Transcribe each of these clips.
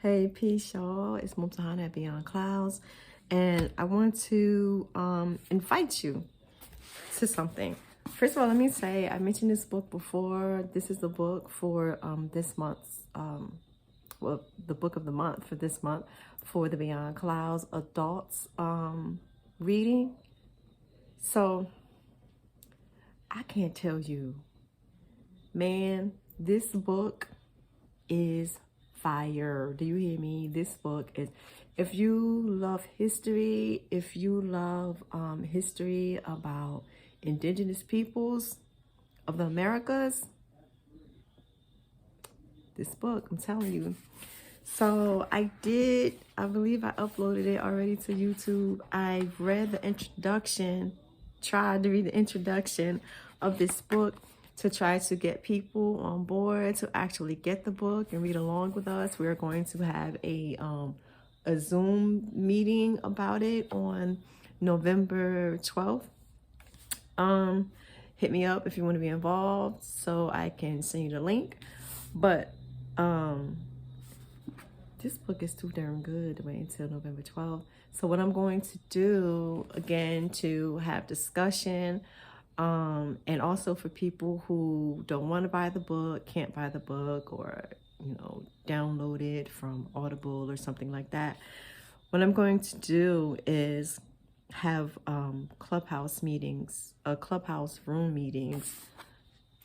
Hey, peace, y'all. It's Mumtahana at Beyond Clouds, and I want to invite you to something. First of all, let me say I mentioned this book before. This is the book for this month's, well, the book of the month for this month for the Beyond Clouds adults reading. So I can't tell you, man, this book is fire. Do you hear me? This book is, if you love history, if you love history about indigenous peoples of the Americas, this book, I'm telling you. So I believe I uploaded it already to YouTube. I read the introduction, tried to read the introduction of this book to try to get people on board to actually get the book and read along with us. We're going to have a Zoom meeting about it on November 12th. Hit me up if you want to be involved so I can send you the link. But this book is too darn good to wait until November 12th. So what I'm going to do, again, to have discussion, and also for people who don't want to buy the book, can't buy the book, or, download it from Audible or something like that. What I'm going to do is have Clubhouse meetings, Clubhouse room meetings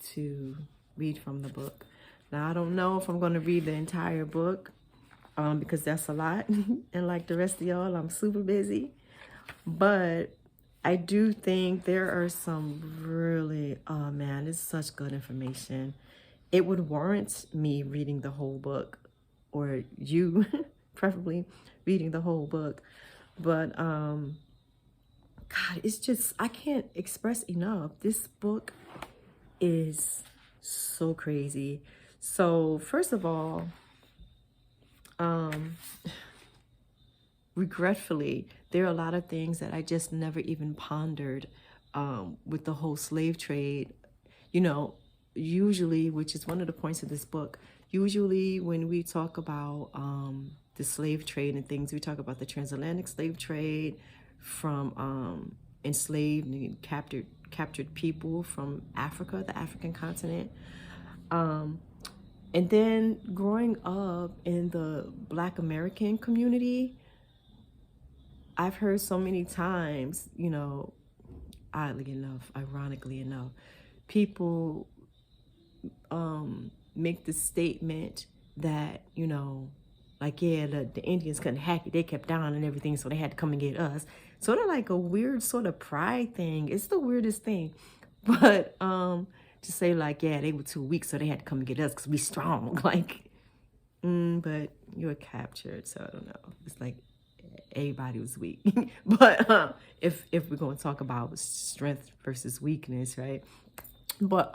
to read from the book. Now, I don't know if I'm going to read the entire book because that's a lot. And like the rest of y'all, I'm super busy. But I do think there are some really, oh man, it's such good information. It would warrant me reading the whole book, or you preferably reading the whole book. But God, it's just, I can't express enough. This book is so crazy. So first of all, regretfully, there are a lot of things that I just never even pondered with the whole slave trade. Usually, which is one of the points of this book, usually when we talk about the slave trade and things, we talk about the transatlantic slave trade from enslaved and captured people from Africa, the African continent. And then growing up in the Black American community, I've heard so many times, oddly enough, ironically enough, people make the statement that, like, yeah, the Indians couldn't hack it. They kept down and everything, so they had to come and get us. Sort of like a weird sort of pride thing. It's the weirdest thing. But to say like, yeah, they were too weak, so they had to come and get us because we strong. Like, but you were captured, so I don't know. It's like everybody was weak. But if we're going to talk about strength versus weakness, right? But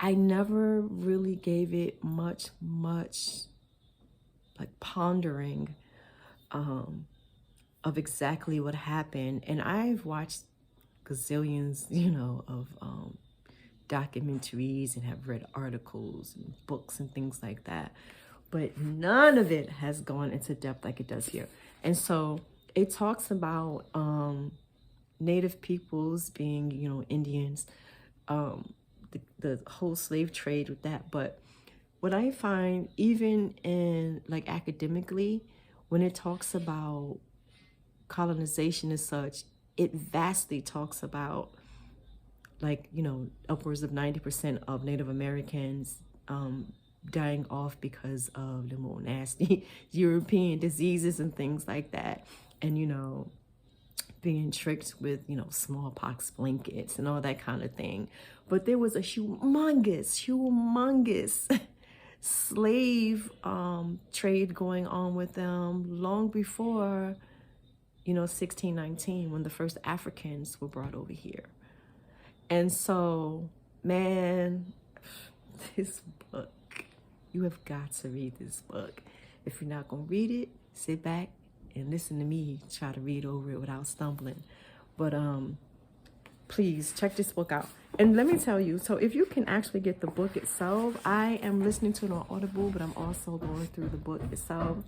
I never really gave it much like pondering of exactly what happened. And I've watched gazillions, of documentaries and have read articles and books and things like that. But none of it has gone into depth like it does here. And so it talks about Native peoples being, Indians, the whole slave trade with that. But what I find, even in like academically, when it talks about colonization as such, it vastly talks about like, upwards of 90% of Native Americans dying off because of the more nasty European diseases and things like that. And, being tricked with, smallpox blankets and all that kind of thing. But there was a humongous slave trade going on with them long before, 1619, when the first Africans were brought over here. And so, man, this book, you have got to read this book. If you're not going to read it, sit back and listen to me try to read over it without stumbling. But please check this book out. And let me tell you, so if you can actually get the book itself, I am listening to it on Audible, but I'm also going through the book itself.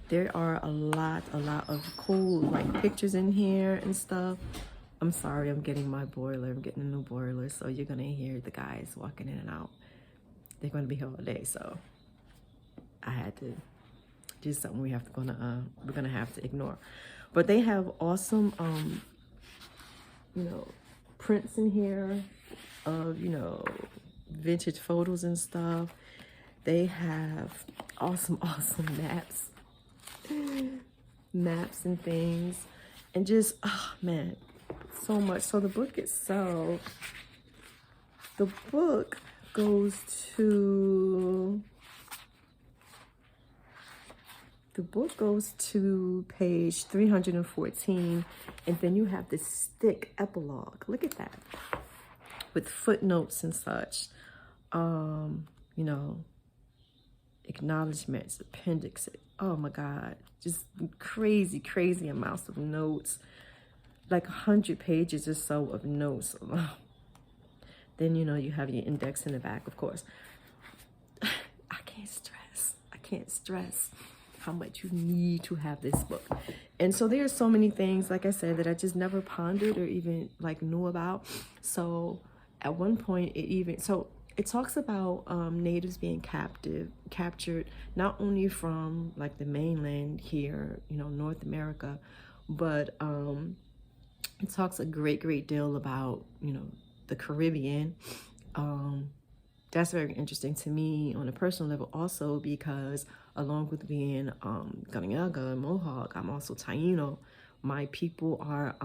There are a lot of cool like pictures in here and stuff. I'm sorry, I'm getting my boiler. I'm getting a new boiler, so you're gonna hear the guys walking in and out. They're gonna be here all day, so I had to do something we're gonna have to ignore. But they have awesome prints in here of vintage photos and stuff. They have awesome maps and things, and just man, so much. So the book itself, the book goes to page 314, and then you have this thick epilogue. Look at that, with footnotes and such, acknowledgments, appendixes. Oh my God, just crazy amounts of notes, like 100 pages or so of notes. Then you have your index in the back, of course. I can't stress how much you need to have this book. And so there are so many things, like I said, that I just never pondered or even knew about. So at one point it talks about natives being captured, not only from like the mainland here, North America, but it talks a great deal about, the Caribbean. That's very interesting to me on a personal level also, because along with being Galingaga and Mohawk, I'm also Taino. My people are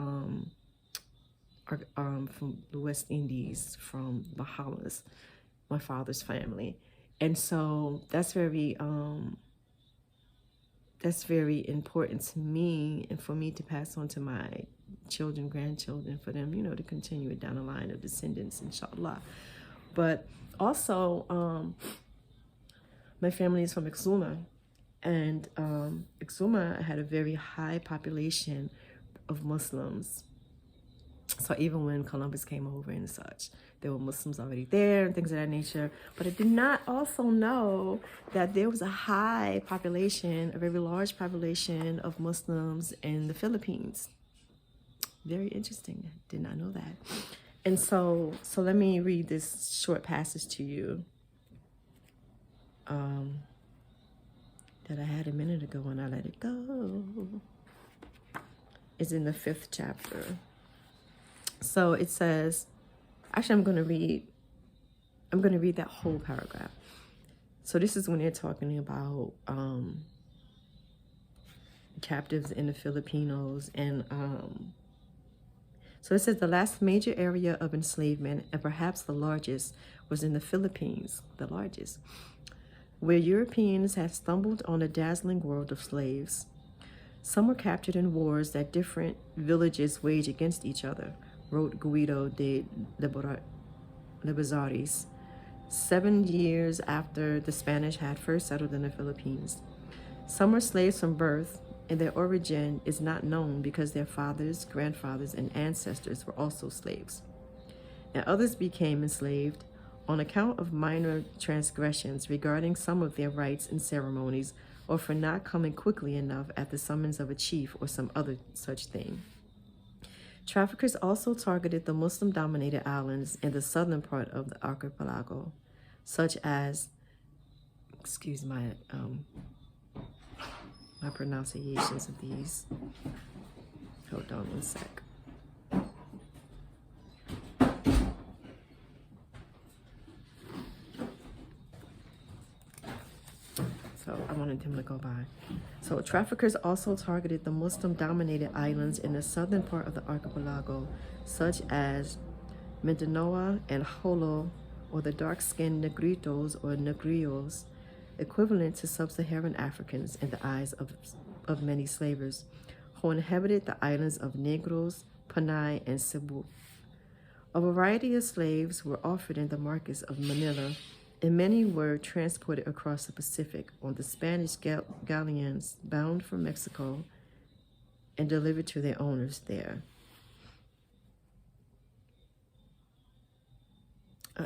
from the West Indies, from Bahamas, my father's family. And so that's very important to me, and for me to pass on to my children, grandchildren, for them, to continue it down the line of descendants, inshallah. But also, my family is from Exuma, and Exuma had a very high population of Muslims. So even when Columbus came over and such, there were Muslims already there and things of that nature. But I did not also know that there was a high population, a very large population of Muslims in the Philippines. Very interesting. Did not know that. And so let me read this short passage to you that I had a minute ago and I let it go. It's in the 5th chapter. So it says, actually I'm going to read that whole paragraph. So this is when they're talking about captives in the Filipinos, and so it says the last major area of enslavement, and perhaps the largest, was in the Philippines, where Europeans had stumbled on a dazzling world of slaves. Some were captured in wars that different villages waged against each other, wrote Guido de Lebazares, 7 years after the Spanish had first settled in the Philippines. Some were slaves from birth, and their origin is not known because their fathers, grandfathers, and ancestors were also slaves. And others became enslaved on account of minor transgressions regarding some of their rites and ceremonies, or for not coming quickly enough at the summons of a chief or some other such thing. Traffickers also targeted the Muslim-dominated islands in the southern part of the archipelago, such as, excuse my pronunciations of these. Hold on one sec. So I wanted him to go by. So traffickers also targeted the Muslim-dominated islands in the southern part of the archipelago, such as Mindanao and Jolo, or the dark-skinned Negritos or Negrios, equivalent to sub-Saharan Africans in the eyes of many slavers, who inhabited the islands of Negros, Panay, and Cebu. A variety of slaves were offered in the markets of Manila, and many were transported across the Pacific on the Spanish galleons bound for Mexico and delivered to their owners there.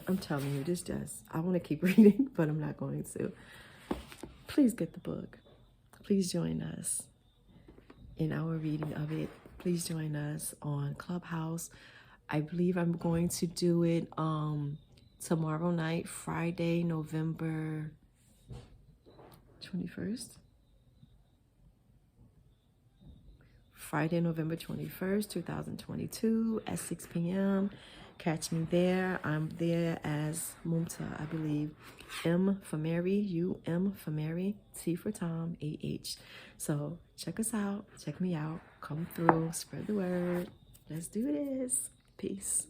I'm telling you, this just, I want to keep reading, but I'm not going to. Please get the book. Please join us in our reading of it. Please join us on Clubhouse. I believe I'm going to do it tomorrow night, Friday, November 21st. Friday, November 21st, 2022 at 6 p.m. Catch me there. I'm there as Mumta, I believe. M for Mary, U, M for Mary, T for Tom, A-H. So check us out. Check me out. Come through. Spread the word. Let's do this. Peace.